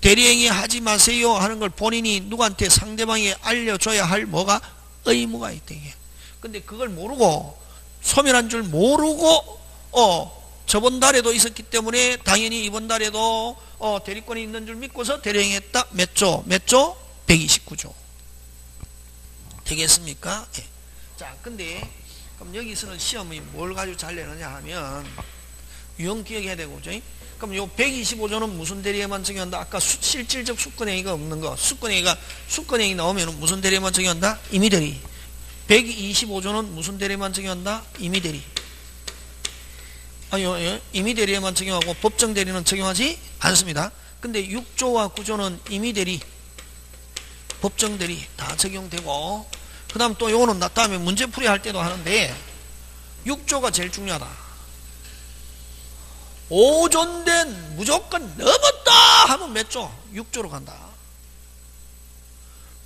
대리행위 하지 마세요 하는 걸 본인이 누구한테 상대방이 알려줘야 할 뭐가 의무가 있다. 근데 그걸 모르고 소멸한 줄 모르고 저번 달에도 있었기 때문에 당연히 이번 달에도 대리권이 있는 줄 믿고서 대리행위했다. 몇 조? 몇 조? 129조. 되겠습니까? 예. 자, 근데 그럼 여기서는 시험이 뭘 가지고 잘 내느냐 하면 유형 기억해야 되고, 그죠? 그럼 요 125조는 무슨 대리에만 적용한다? 아까 실질적 수권행위가 없는 거, 수권행위 나오면 무슨 대리에만 적용한다? 임의대리. 125조는 무슨 대리에만 적용한다? 임의대리. 임의대리에만 적용하고 법정대리는 적용하지 않습니다. 근데 6조와 9조는 임의대리, 법정대리 다 적용되고, 그 다음 또 요거는 다음에 문제풀이 할 때도 하는데 6조가 제일 중요하다. 5조인데 무조건 넘었다 하면 몇 조? 6조로 간다.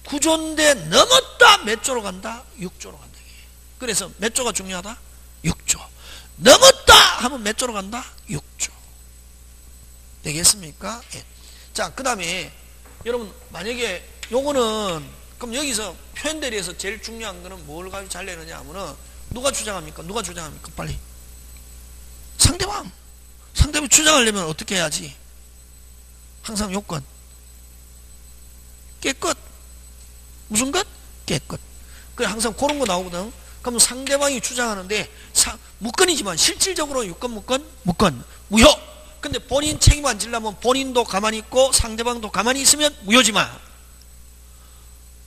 9조인데 넘었다 몇 조로 간다? 6조로 간다. 그래서 몇 조가 중요하다? 6조. 넘었다 하면 몇 조로 간다? 6조. 되겠습니까? 예. 자, 그 다음에 여러분 만약에 요거는 그럼 여기서 표현대리에서 제일 중요한 거는 뭘 가지고 잘 내느냐 하면은 누가 주장합니까? 누가 주장합니까? 빨리. 상대방 주장하려면 어떻게 해야지? 항상 요건 깨끗. 무슨 것? 깨끗. 그래 항상 그런 거 나오거든. 그럼 상대방이 주장하는데 무건이지만 실질적으로 유건 무건 무효. 근데 본인 책임 안 지려면 본인도 가만히 있고 상대방도 가만히 있으면 무효지만,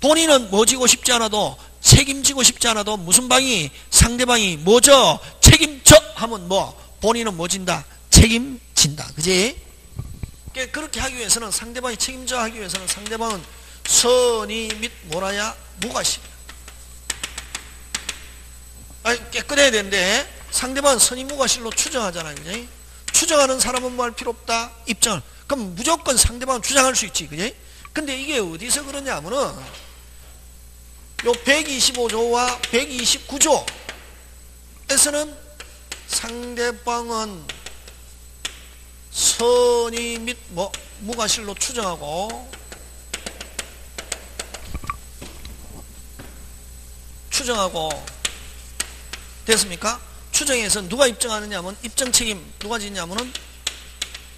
본인은 뭐 지고 싶지 않아도 책임지고 싶지 않아도 무슨 방이 상대방이 뭐죠? 책임져 하면 뭐 본인은 뭐 진다? 책임진다. 그지? 그렇게 하기 위해서는 상대방이 책임져 하기 위해서는 상대방은 선의 및 뭐라야? 무과실. 깨끗해야 되는데 상대방은 선의 무과실로 추정하잖아요. 그지? 추정하는 사람은 뭐 할 필요 없다? 입장을. 그럼 무조건 상대방은 주장할 수 있지. 그지? 근데 이게 어디서 그러냐 하면은 요 125조와 129조에서는 상대방은 선의 및 무과실로 추정하고 됐습니까? 추정해서 누가 입증하느냐 하면 입증 책임 누가 지냐면은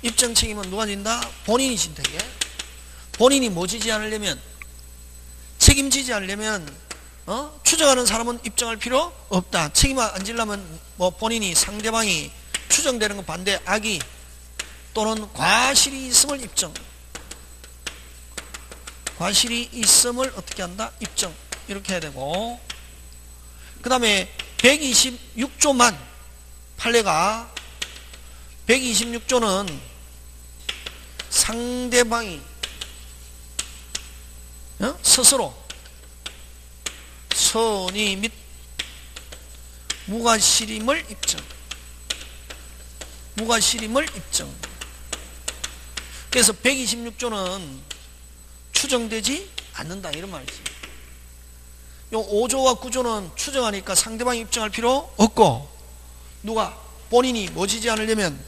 입증 책임은 누가 진다? 본인이 진다. 이게 본인이 뭐 지지 않으려면 책임지지 않으려면 추정하는 사람은 입증할 필요 없다. 책임 안 지려면 뭐 본인이 상대방이 추정되는 거 반대 악의 또는 과실이 있음을 입증. 과실이 있음을 어떻게 한다? 입증. 이렇게 해야 되고, 그 다음에 126조만 판례가 126조는 상대방이 스스로 선의 및 무과실임을 입증. 그래서 126조는 추정되지 않는다 이런 말이지. 요 5조와 9조는 추정하니까 상대방이 입증할 필요 없고, 누가 본인이 뭐 지지 않으려면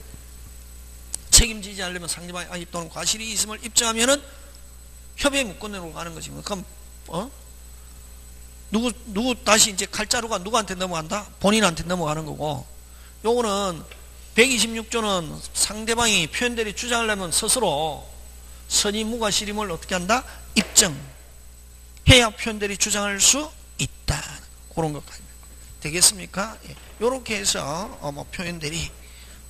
책임지지 않으려면 상대방이 악의 또는 과실이 있음을 입증하면은 협의 무권으로 가는 거지. 그럼 누구 다시 이제 칼자루가 누구한테 넘어간다? 본인한테 넘어가는 거고, 요거는 126조는 상대방이 표현대리 주장하려면 스스로 선의 무과실임을 어떻게 한다? 입증해야 표현대리 주장할 수 있다. 그런 것까지 되겠습니까? 예. 요렇게 해서 표현대리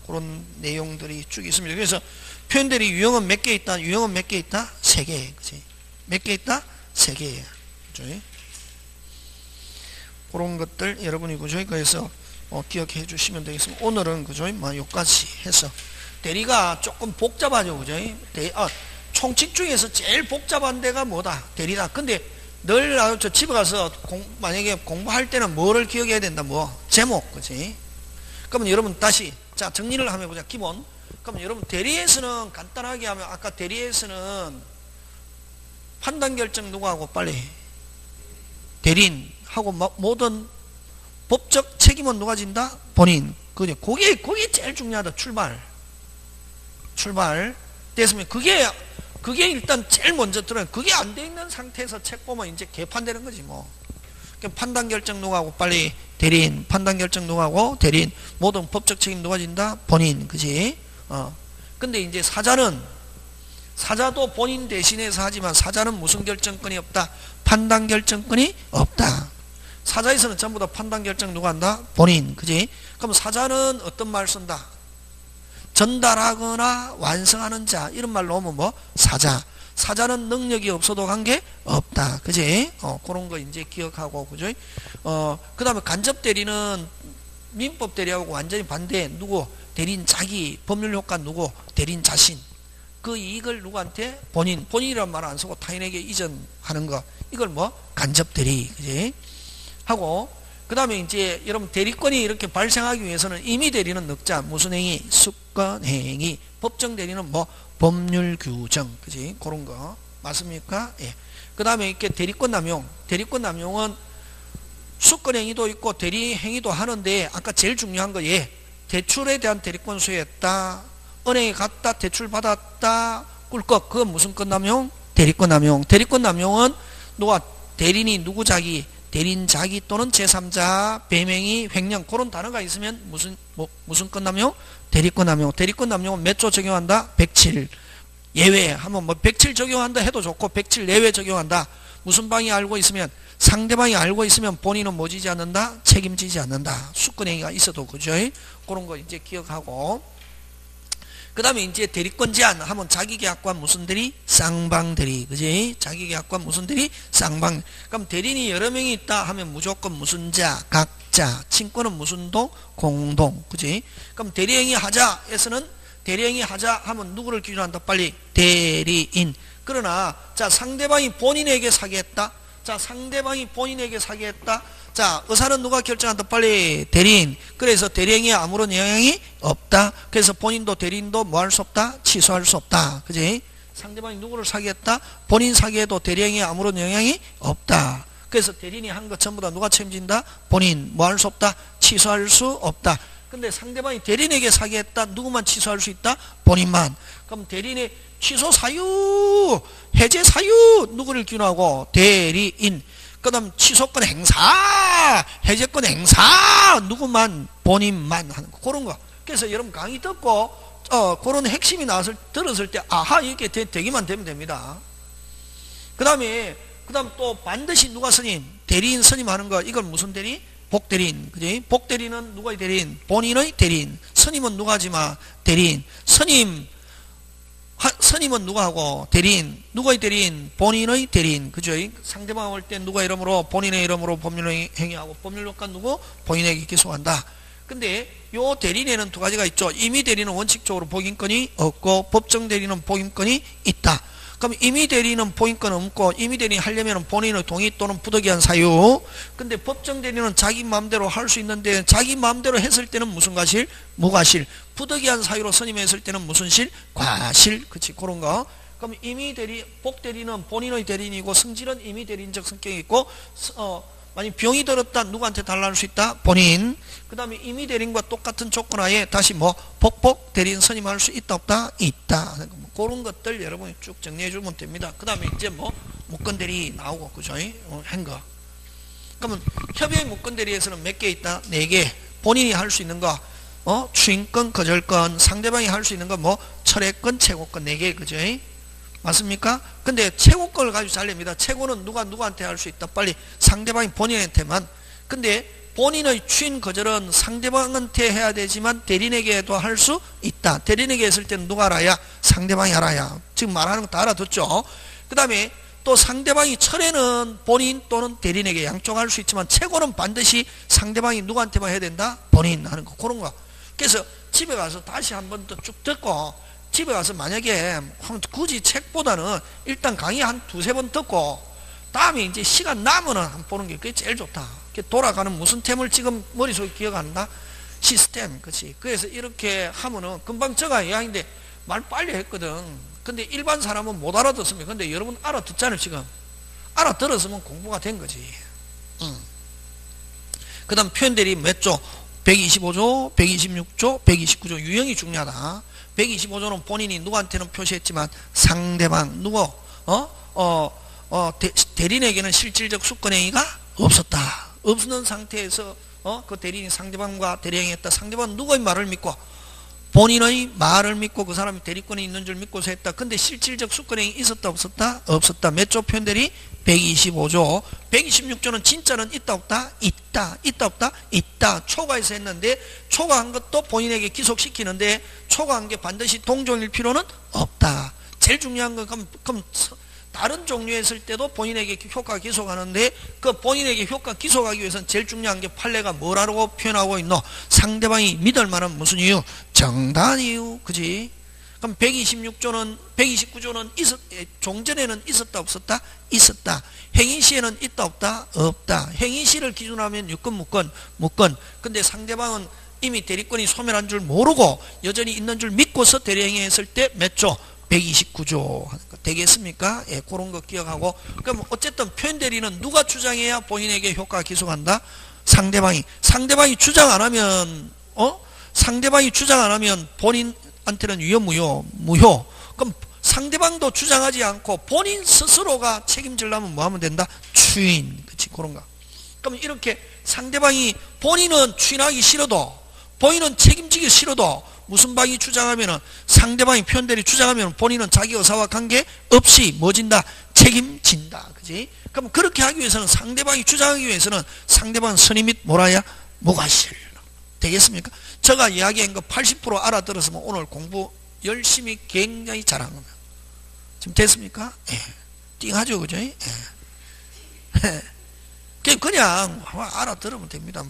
그런 내용들이 쭉 있습니다. 그래서 표현대리 유형은 몇 개 있다? 유형은 몇 개 있다? 3개. 그치? 몇 개 있다? 3개예요. 그치? 그런 것들 여러분이 그죠? 그래서 기억해 주시면 되겠습니다. 오늘은 그죠? 요까지 해서 대리가 조금 복잡하죠. 그죠? 총칙 중에서 제일 복잡한 데가 뭐다? 대리다. 근데 늘 저 집에 가서 만약에 공부할 때는 뭐를 기억해야 된다? 제목. 그치? 그러면 여러분 다시 자 정리를 한번 해보자. 기본. 그럼 여러분 대리에서는 간단하게 하면 아까 대리에서는 판단 결정 누가 하고 빨리 대리인하고 모든 법적 책임은 누가 진다? 본인. 그게 제일 중요하다. 출발 됐으면 그게 일단 제일 먼저 들어요. 그게 안 돼 있는 상태에서 책 보면 이제 개판되는 거지 뭐. 판단 결정 누가 하고? 빨리 대리인. 판단 결정 누가 하고? 대리인. 모든 법적 책임 누가 진다? 본인. 그지? 근데 이제 사자도 본인 대신해서 하지만 사자는 무슨 결정권이 없다? 판단 결정권이 없다. 사자에서는 전부 다 판단 결정 누가 한다? 본인. 그지? 그럼 사자는 어떤 말 쓴다? 전달하거나 완성하는 자, 이런 말로 오면 뭐? 사자. 사자는 능력이 없어도 관계 없다. 그지? 그런 거 이제 기억하고, 그죠? 그 다음에 간접 대리는 민법 대리하고 완전히 반대. 누구? 대리인 자기. 법률 효과 누구? 대리인 자신. 그 이익을 누구한테? 본인이란 말 안 쓰고 타인에게 이전하는 거. 이걸 뭐? 간접 대리. 그지? 하고, 그 다음에 이제 여러분 대리권이 이렇게 발생하기 위해서는 임의 대리는 넉자. 무슨 행위? 수권 행위. 법정 대리는 뭐? 법률 규정. 그지? 그런 거. 맞습니까? 예. 그 다음에 이렇게 대리권 남용. 대리권 남용은 수권 행위도 있고 대리 행위도 하는데 아까 제일 중요한 거 예. 대출에 대한 대리권 수여했다. 은행에 갔다. 대출 받았다. 꿀꺽. 그건 무슨 권 남용? 대리권 남용. 대리권 남용은 누가? 대리인이 누구 자기? 대리인 자기 또는 제3자, 배명의, 횡령 그런 단어가 있으면 무슨 권 남용? 대리권 남용. 대리권 남용은 몇 조 적용한다? 107. 예외 하면 뭐 107 적용한다 해도 좋고 107 예외 적용한다. 무슨 방이 알고 있으면 상대방이 알고 있으면 본인은 뭐 지지 않는다? 책임지지 않는다. 수권행위가 있어도 그죠? 그런 거 이제 기억하고. 그 다음에 이제 대리권 제한 하면 자기계약관 무슨 대리? 쌍방 대리. 그지? 자기계약관 무슨 대리? 쌍방. 그럼 대리인이 여러 명이 있다 하면 무조건 무슨 자? 각자. 친권은 무슨 동? 공동. 그지? 그럼 대리행위 하자에서는 대리행위 하자 하면 누구를 기준한다? 빨리 대리인. 그러나 자 상대방이 본인에게 사기했다. 자 상대방이 본인에게 사기했다. 자 의사는 누가 결정한다? 빨리 대리인. 그래서 대리행위에 아무런 영향이 없다. 그래서 본인도 대리인도 뭐 할 수 없다? 취소할 수 없다. 그지? 상대방이 누구를 사기했다? 본인 사기해도 대리행위에 아무런 영향이 없다. 그래서 대리인이 한 것 전부 다 누가 책임진다? 본인. 뭐 할 수 없다? 취소할 수 없다. 근데 상대방이 대리인에게 사기했다. 누구만 취소할 수 있다? 본인만. 그럼 대리인의 취소 사유, 해제 사유 누구를 기준하고? 대리인. 그 다음 취소권 행사, 해제권 행사 누구만? 본인만 하는 거. 그런 거. 그래서 여러분 강의 듣고 그런 핵심이 들었을 때 아하 이렇게 되기만 되면 됩니다. 그 다음 또 반드시 누가 스님? 대리인 스님하는 거. 이걸 무슨 대리? 복대리인. 그지? 복대리는 누구의 대리인? 본인의 대리인. 스님은 누가 하지마? 대리인. 스님은 누가 하고? 대리인. 누구의 대리인? 본인의 대리인. 그죠? 상대방 올 때 누가 이름으로? 본인의 이름으로 법률 행위하고 법률효과 누구? 본인에게 기소한다. 근데 요 대리인에는 두 가지가 있죠. 임의 대리는 원칙적으로 복인권이 없고 법정 대리는 복인권이 있다. 그럼 임의 대리는 복인권 없고 임의 대리 하려면 본인의 동의 또는 부득이한 사유. 근데 법정 대리는 자기 마음대로 할 수 있는데 자기 마음대로 했을 때는 무슨 과실? 무과실. 부득이한 사유로 선임했을 때는 무슨 실? 과실. 그치 그런 거. 그럼 임의 대리, 복 대리는 본인의 대리인이고 성질은 임의 대리인적 성격이 있고 만약 병이 들었다 누구한테 달라할 수 있다? 본인. 그 다음에 임의 대리인과 똑같은 조건 하에 다시 뭐 복복 대리인 선임할 수 있다 없다? 있다. 그런 것들 여러분이 쭉 정리해 주면 됩니다. 그 다음에 이제 뭐 무권 대리 나오고 그죠? 한 거. 그러면 협의의 무권 대리에서는 몇 개 있다? 4개. 본인이 할 수 있는 거 추인권, 거절권, 상대방이 할 수 있는 거 뭐 철회권, 최고권 4개. 그죠? 맞습니까? 근데 최고권을 가지고 잘립니다. 최고는 누구한테 할 수 있다? 빨리 상대방이 본인한테만. 근데 본인의 추인 거절은 상대방한테 해야 되지만 대리인에게도 할 수 있다. 대리인에게 했을 때는 누가 알아야? 상대방이 알아야. 지금 말하는 거 다 알아듣죠? 그 다음에 또 상대방이 철회는 본인 또는 대리인에게 양쪽 할 수 있지만 최고는 반드시 상대방이 누구한테만 해야 된다? 본인 하는 거. 그런 거. 그래서 집에 가서 다시 한 번 더 쭉 듣고 집에 가서 만약에 굳이 책보다는 일단 강의 한 2-3번 듣고 다음에 이제 시간 나면은 한번 보는 게 그게 제일 좋다. 돌아가는 무슨 템을 지금 머릿속에 기억한다? 시스템. 그치? 그래서 이렇게 하면은 금방 저가 이야기인데 말 빨리 했거든. 근데 일반 사람은 못 알아듣습니다. 근데 여러분 알아듣잖아요 지금. 알아들었으면 공부가 된 거지. 그 다음 표현들이 몇 조? 125조, 126조, 129조. 유형이 중요하다. 125조는 본인이 누구한테는 표시했지만 상대방, 누구? 대리인에게는 실질적 수권행위가 없었다. 없는 상태에서 그 대리인이 상대방과 대리행했다. 상대방은 누구의 말을 믿고? 본인의 말을 믿고 그 사람이 대리권이 있는 줄 믿고서 했다. 근데 실질적 수권행위 있었다 없었다? 없었다. 몇 조 표현들이? 125조. 126조는 진짜는 있다 없다? 있다. 있다 없다? 있다. 초과해서 했는데 초과한 것도 본인에게 기속시키는데 초과한 게 반드시 동종일 필요는 없다. 제일 중요한 건 그럼 다른 종류에 했을 때도 본인에게 효과 기속하는데 그 본인에게 효과 기속하기 위해서는 제일 중요한 게 판례가 뭐라고 표현하고 있노? 상대방이 믿을 만한 무슨 이유? 정당한 이유. 그지? 그럼 129조는 종전에는 있었다 없었다? 있었다. 행위시에는 있다 없다? 없다. 행위시를 기준하면 유권 무권. 근데 상대방은 이미 대리권이 소멸한 줄 모르고 여전히 있는 줄 믿고서 대리행위했을 때 몇 조? 129조 하는 거 되겠습니까? 예, 그런 거 기억하고. 그럼 어쨌든 표현대리는 누가 주장해야 본인에게 효과가 기속한다? 상대방이 주장 안 하면 상대방이 주장 안 하면 본인한테는 유효 무효. 그럼 상대방도 주장하지 않고 본인 스스로가 책임지려면 뭐 하면 된다? 추인. 그치, 그런 거. 그럼 이렇게 상대방이 본인은 추인하기 싫어도 본인은 책임지기 싫어도 무슨 방이 주장하면은 상대방이 표현대리 주장하면 본인은 자기 의사와 관계 없이 뭐진다? 책임진다. 그지? 그럼 그렇게 하기 위해서는 상대방이 주장하기 위해서는 상대방 선의 및 뭐라야? 무과실. 되겠습니까? 제가 이야기한 거 80% 알아들었으면 오늘 공부 열심히 굉장히 잘한 겁니다. 지금 됐습니까? 예. 띵하죠, 그죠? 예. 그냥 알아들으면 됩니다.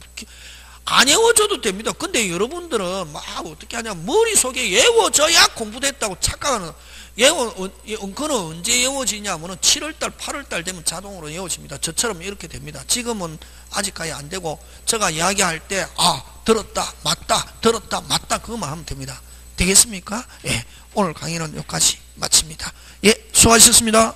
안 외워줘도 됩니다. 근데 여러분들은 막 어떻게 하냐, 머릿속에 외워져야 공부됐다고 착각하는. 그는 언제 외워지냐면은 7월달 8월달 되면 자동으로 외워집니다. 저처럼 이렇게 됩니다. 지금은 아직까지 안 되고 제가 이야기할 때 들었다 맞다 그것만 하면 됩니다. 되겠습니까? 예, 오늘 강의는 여기까지 마칩니다. 예, 수고하셨습니다.